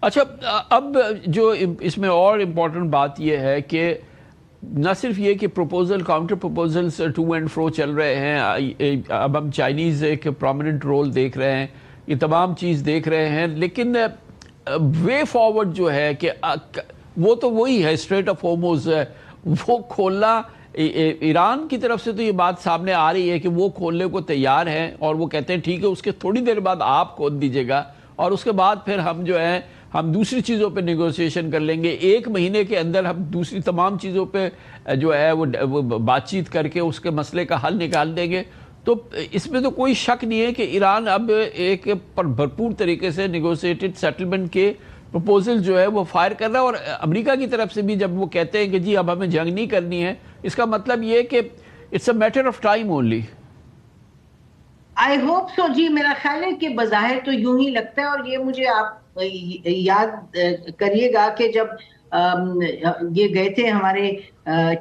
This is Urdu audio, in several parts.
اچھا، اب جو اس میں اور امپورٹنٹ بات یہ ہے کہ نہ صرف یہ کہ proposal counter proposals to and fro چل رہے ہیں، اب ہم چائنیز ایک پرومیننٹ رول دیکھ رہے ہیں، یہ تمام چیز دیکھ رہے ہیں، لیکن وے فارورڈ جو ہے کہ وہ تو وہی ہے، اسٹریٹ آف ہارموز وہ کھولنا ایران کی طرف سے تو یہ بات سامنے آ رہی ہے کہ وہ کھولنے کو تیار ہیں، اور وہ کہتے ہیں ٹھیک ہے، اس کے تھوڑی دیر بعد آپ کھول دیجیے گا اور اس کے بعد پھر ہم جو ہے ہم دوسری چیزوں پہ نیگوسیشن کر لیں گے، 1 مہینے کے اندر ہم دوسری تمام چیزوں پہ جو ہے وہ بات چیت کر کے اس کے مسئلے کا حل نکال دیں گے۔ تو اس میں تو کوئی شک نہیں ہے کہ ایران اب ایک بھرپور طریقے سے نیگوسیٹڈ سیٹلمنٹ کے پروپوزل جو ہے وہ فائر کر رہا ہے، اور امریکہ کی طرف سے بھی جب وہ کہتے ہیں کہ جی اب ہمیں جنگ نہیں کرنی ہے، اس کا مطلب یہ کہ it's a matter of time only. I hope so جی، میرا خیال ہے کہ بظاہر تو یوں ہی لگتا ہے، اور یہ مجھے آپ یاد کریے گا کہ جب یہ گئے تھے ہمارے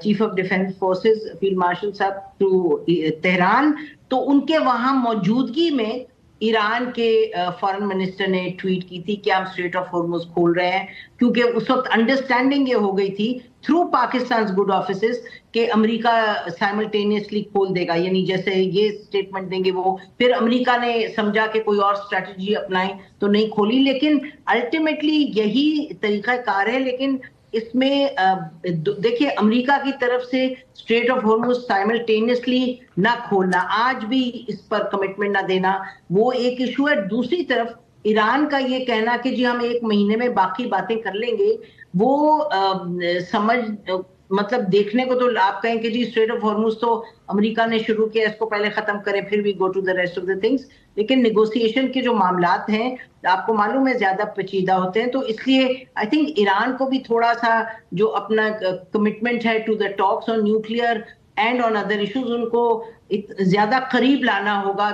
chief of defence forces field marshal صاحب ٹو تہران، تو ان کے وہاں موجودگی میں ایران کے فارن منسٹر نے ٹویٹ کی تھی کہ ہم اسٹریٹ آف ہارموز کھول رہے ہیں، کیونکہ اس وقت انڈرسٹینڈنگ یہ ہو گئی تھی تھرو پاکستان's گڈ آفیسز کہ امریکہ سائملٹینیسلی کھول دے گا، یعنی جیسے یہ اسٹیٹمنٹ دیں گے وہ، پھر امریکہ نے سمجھا کہ کوئی اور اسٹریٹجی اپنائیں تو نہیں کھولی، لیکن الٹیمیٹلی یہی طریقہ کار ہے۔ لیکن اس میں دیکھیے امریکہ کی طرف سے اسٹریٹ آف ہارموز سائملٹینیسلی نہ کھولنا، آج بھی اس پر کمٹمنٹ نہ دینا، وہ ایک ایشو ہے۔ دوسری طرف ایران کا یہ کہنا کہ جی ہم 1 مہینے میں باقی باتیں کر لیں گے، وہ سمجھ مطلب دیکھنے کو تو آپ کہیں کہ جی اسٹریٹ آف ہارموز تو امریکہ نے شروع کیا، اس کو پہلے ختم کریں پھر بھی go to the rest of the things, لیکن نیگوسیشن کے جو معاملات ہیں آپ کو معلوم ہے زیادہ پیچیدہ ہوتے ہیں، تو اس لیے آئی تھنک ایران کو بھی تھوڑا سا جو اپنا کمٹمنٹ ہے to the talks on nuclear and on other issues, ان کو زیادہ قریب لانا ہوگا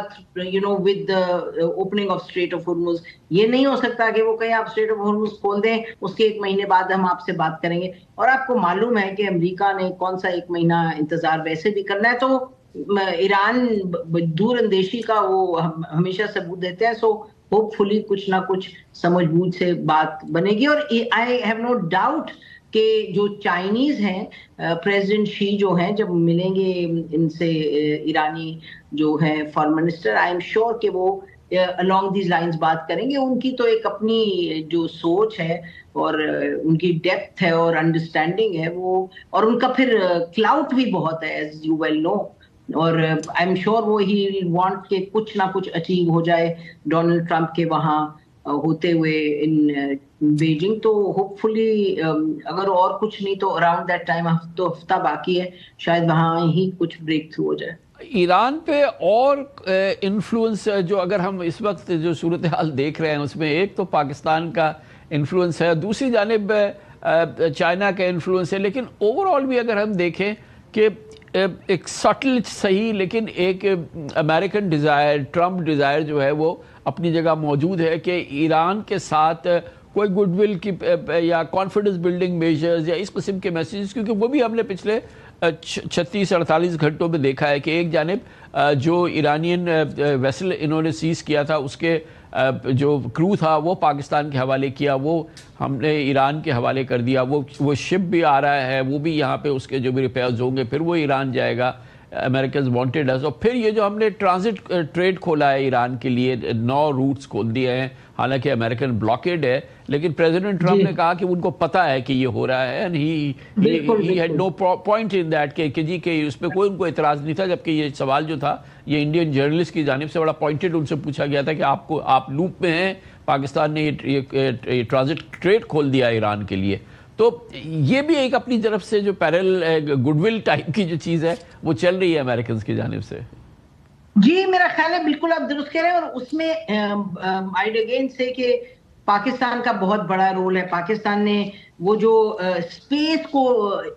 with opening of Strait of Hormuz. یہ نہیں ہو سکتا کہ وہ کہیں آپ اسٹریٹ آف ہارموز کھول دیں، اس کے 1 مہینے بعد ہم آپ سے بات کریں گے، اور آپ کو معلوم ہے کہ امریکہ نے کون سا 1 مہینہ انتظار ویسے بھی کرنا ہے، تو ایران دور اندیشی کا وہ ہمیشہ ثبوت دیتے ہیں، سو ہوپ فلی کچھ نہ کچھ سمجھ بوجھ سے بات بنے گی۔ اور آئی ہیو نو ڈاؤٹ کہ جو چائنیز ہیں پریزیڈنٹ شی جو ہیں جب ملیں گے ان سے ایرانی جو ہیں foreign minister, I am sure کہ وہ along these lines بات کریں گے۔ ان کی تو ایک اپنی جو سوچ ہے اور ان کی ڈیپتھ ہے اور انڈرسٹینڈنگ ہے وہ، اور ان کا پھر کلاؤٹ بھی بہت ہے ایز یو ویل نو، اور آئی ایم شیور وہ ہی وانٹ کہ کچھ نہ کچھ اچیو ہو جائے ڈونلڈ ٹرمپ کے وہاں ہوتے ہوئے ان بیجنگ، تو ہوپ فلی اگر اور کچھ نہیں تو اراؤنڈ دیٹ ٹائم ہفتہ باقی ہے، شاید وہاں ہی کچھ بریک تھرو ہو جائے۔ ایران پہ اور انفلوئنس جو اگر ہم اس وقت جو صورتحال دیکھ رہے ہیں اس میں ایک تو پاکستان کا انفلوئنس ہے، دوسری جانب چائنا کا انفلوئنس ہے، لیکن اوور آل بھی اگر ہم دیکھیں کہ ایک سٹل صحیح لیکن ایک امریکن ڈیزائر، ٹرمپ ڈیزائر جو ہے وہ اپنی جگہ موجود ہے کہ ایران کے ساتھ کوئی گڈ ول کی یا کانفیڈنس بلڈنگ میجرز یا اس قسم کے میسیجز، کیونکہ وہ بھی ہم نے پچھلے 36-48 گھنٹوں میں دیکھا ہے کہ ایک جانب جو ایرانین ویسل انہوں نے سیز کیا تھا اس کے جو کرو تھا وہ پاکستان کے حوالے کیا، وہ ہم نے ایران کے حوالے کر دیا، وہ شپ بھی آ رہا ہے، وہ بھی یہاں پہ اس کے جو بھی ریپیئرز ہوں گے پھر وہ ایران جائے گا، امریکنز وانٹڈ ہے۔ اور پھر یہ جو ہم نے ٹرانزٹ ٹریڈ کھولا ہے ایران کے لیے، 9 روٹس کھول دیے ہیں، حالانکہ امریکن بلاکیڈ ہے، لیکن پریزیڈنٹ ٹرمپ نے کہا کہ ان کو پتہ ہے کہ یہ ہو رہا ہے، and he had no point in that کہ جی کہ اس پہ کوئی ان کو اعتراض نہیں تھا، جبکہ یہ سوال جو تھا یہ انڈین جرنلسٹ کی جانب سے بڑا پوائنٹڈ ان سے پوچھا گیا تھا کہ آپ لوپ میں ہیں، پاکستان نے یہ ٹرانزٹ ٹریڈ کھول دیا ایران کے لیے۔ تو یہ بھی ایک اپنی طرف سے جو پیرل گڈ ول ٹائپ کی جو چیز ہے وہ چل رہی ہے امریکنز کی جانب سے۔ جی میرا خیال ہے بالکل آپ درست کہہ رہے ہیں، اور اس میں آئیڈ اگین سے کہ پاکستان کا بہت بڑا رول ہے۔ پاکستان نے وہ جو اسپیس کو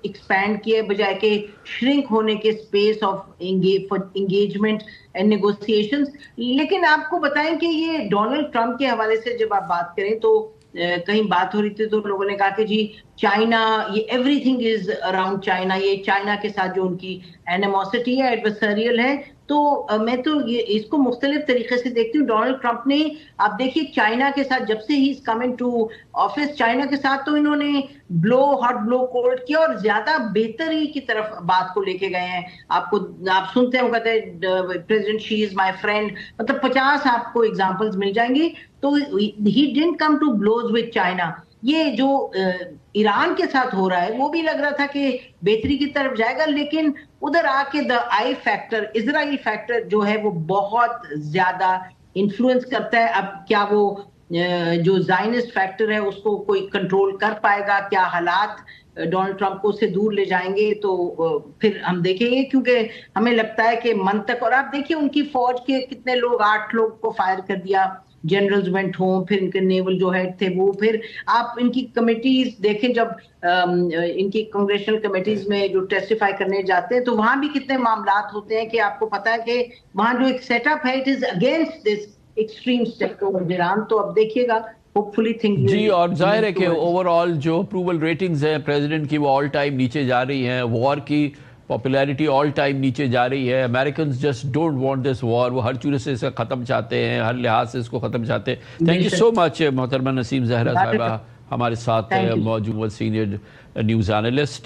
ایکسپینڈ کیا بجائے کہ شرنک ہونے کے space of engagement and negotiations. لیکن آپ کو بتائیں کہ یہ ڈونلڈ ٹرمپ کے حوالے سے جب آپ بات کریں تو کہیں بات ہو رہی تھی تو لوگوں نے کہا کہ جی چائنا، یہ every thing is around China, یہ چائنا کے ساتھ جو ان کی اینیموسٹی ہے، ایڈورسریل ہے، تو میں تو اس کو مختلف طریقے سے دیکھتی ہوں. ڈونلڈ ٹرمپ نے آپ دیکھیے چائنا کے ساتھ جب سے ہی is coming to office, China کے ساتھ تو انہوں نے ہاٹ بلو کولڈ کیا اور زیادہ بہتری کی طرف بات کو لے کے گئے ہیں. آپ سنتے ہیں وہ کہتے ہیں president she is my friend, مطلب 50 آپ کو ایگزامپلز مل جائیں گی. تو he didn't come to blows with China. یہ جو ایران کے ساتھ ہو رہا ہے وہ بھی لگ رہا تھا کہ بہتری کی طرف جائے گا، لیکن ادھر آ کے دا آئی فیکٹر، اسرائیل فیکٹر جو ہے وہ بہت زیادہ انفلوئنس کرتا ہے. اب کیا وہ جو زائنسٹ فیکٹر ہے اس کو کوئی کنٹرول کر پائے گا؟ کیا حالات ڈونلڈ ٹرمپ کو سے دور لے جائیں گے؟ تو پھر ہم دیکھیں گے، کیونکہ ہمیں لگتا ہے کہ منطق، اور آپ دیکھیے ان کی فوج کے کتنے لوگ، 8 لوگ کو فائر کر دیا، جنرلز وینٹ ہوم، پھر ان کے نیول جو ہیڈ تھے وہ، پھر آپ ان کی کمیٹیز دیکھیں، جب ان کی کنگریشنل کمیٹیز میں جو ٹیسٹیفائی کرنے جاتے ہیں تو وہاں بھی کتنے معاملات ہوتے ہیں کہ آپ کو پتا ہے کہ وہاں جو ایک سیٹ اپ ہے it is against this extreme step toward Iran. تو اب دیکھیے گا ہوپفلی تھنگ. جی، اور ظاہر ہے کہ اوور آل جو اپروول ریٹنگز ہیں پریزیڈنٹ کی وہ آل ٹائم نیچے جا رہی ہیں، وار کی پاپولیرٹی آل ٹائم نیچے جا رہی ہے. Americans just don't want this war, وہ ہر چورے سے اسے ختم چاہتے ہیں، ہر لحاظ سے اس کو ختم چاہتے ہیں. تھینک یو سو مچ محترمہ نسیم زہرا صاحبہ، ہمارے ساتھ موجود سینئر نیوز اینالسٹ.